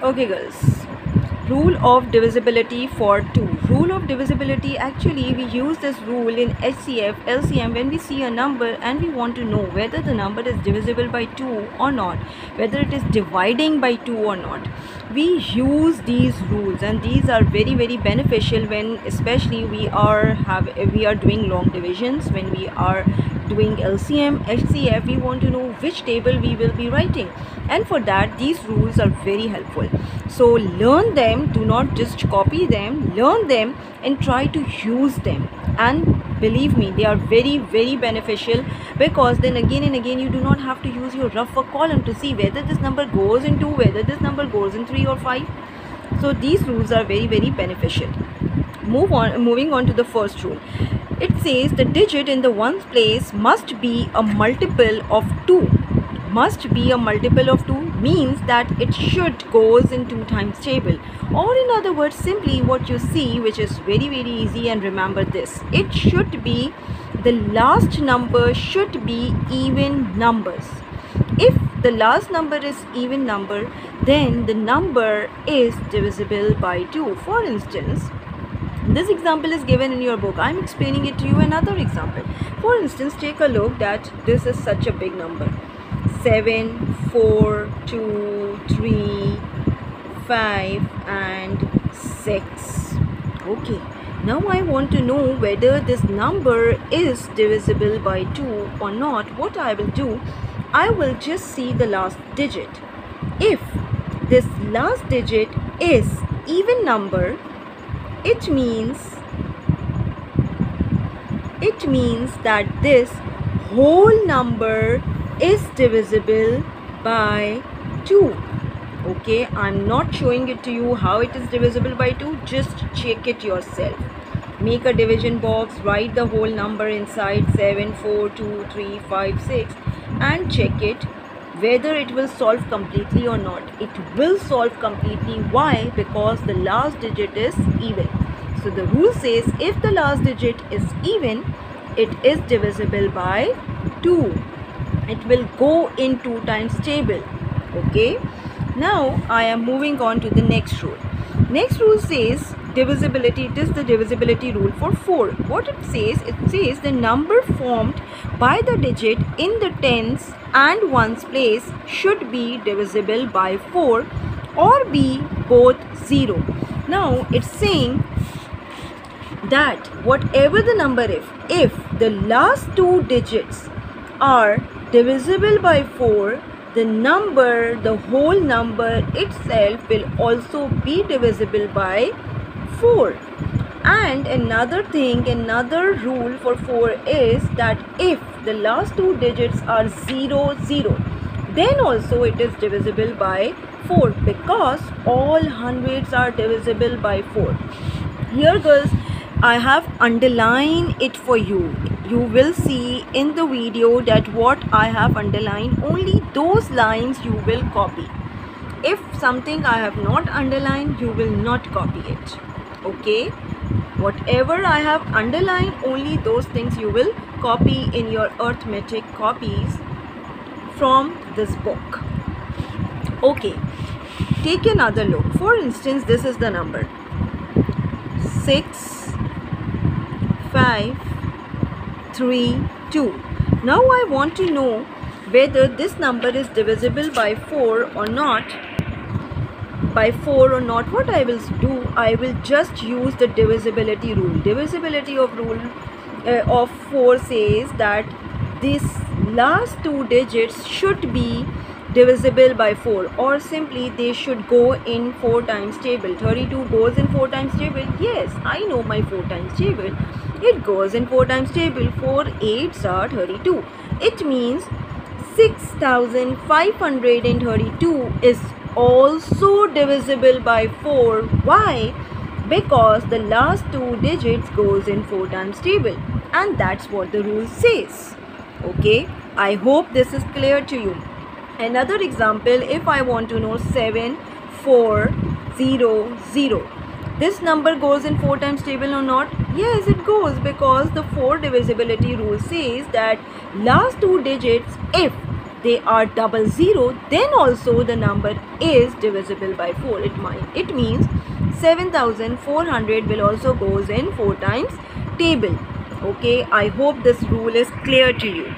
Okay girls, rule of divisibility for 2. Rule of divisibility, actually we use this rule in HCF, LCM when we see a number and we want to know whether the number is divisible by 2 or not, whether it is dividing by 2 or not. We use these rules and these are very beneficial when especially we are doing long divisions, when we are doing LCM, HCF, we want to know which table we will be writing, and for that these rules are very helpful. So learn them, do not just copy them, learn them and try to use them, and believe me, they are very beneficial, because then again and again you do not have to use your rough work column to see whether this number goes in 2, whether this number goes in 3 or 5. So these rules are very beneficial. Moving on to the first rule. It says the digit in the ones place must be a multiple of 2. Must be a multiple of 2 means that it should goes in 2 times table, or in other words, simply what you see, which is very easy, and remember this, it should be, the last number should be even numbers. If the last number is even number, then the number is divisible by 2. For instance, this example is given in your book. I am explaining it to you another example. For instance, take a look that this is such a big number. 7, 4, 2, 3, 5 and 6. Okay. Now I want to know whether this number is divisible by 2 or not. What I will do, I will just see the last digit. If this last digit is even number, it means that this whole number is divisible by 2. Okay, I'm not showing it to you how it is divisible by 2, just check it yourself. Make a division box, write the whole number inside 7, 4, 2, 3, 5, 6 and check it whether it will solve completely or not. It will solve completely. Why? Because the last digit is even. So the rule says if the last digit is even, it is divisible by 2. It will go in 2 times table. Okay. Now I am moving on to the next rule. Next rule says divisibility. It is the divisibility rule for 4. What it says the number formed by the digit in the tens and ones place should be divisible by 4 or be both 0. Now it's saying that whatever the number, if the last 2 digits are divisible by 4, the whole number itself will also be divisible by 4. And another rule for 4 is that if the last 2 digits are 0, 0, then also it is divisible by 4, because all hundreds are divisible by 4. Here girls, I have underlined it for you. You will see in the video that what I have underlined, only those lines you will copy. If something I have not underlined, you will not copy it. Okay? Whatever I have underlined, only those things you will copy in your arithmetic copies from this book. Okay. Take another look. For instance, this is the number 6, 5, 3, 2. Now I want to know whether this number is divisible by 4 or not. What I will do, I will just use the divisibility rule. Divisibility of 4 says that these last 2 digits should be divisible by 4, or simply they should go in 4 times table. 32 goes in 4 times table. Yes, I know my 4 times table. It goes in 4 times table. 4 8s are 32. It means 6532 is also divisible by 4. Why? Because the last 2 digits goes in 4 times table, and that's what the rule says. Okay, I hope this is clear to you. Another example, if I want to know 7, 4, 0, 0. This number goes in 4 times table or not? Yes, it goes, because the 4 divisibility rule says that last 2 digits, if they are double zero, then also the number is divisible by 4. It means 7400 will also goes in 4 times table. Okay, I hope this rule is clear to you.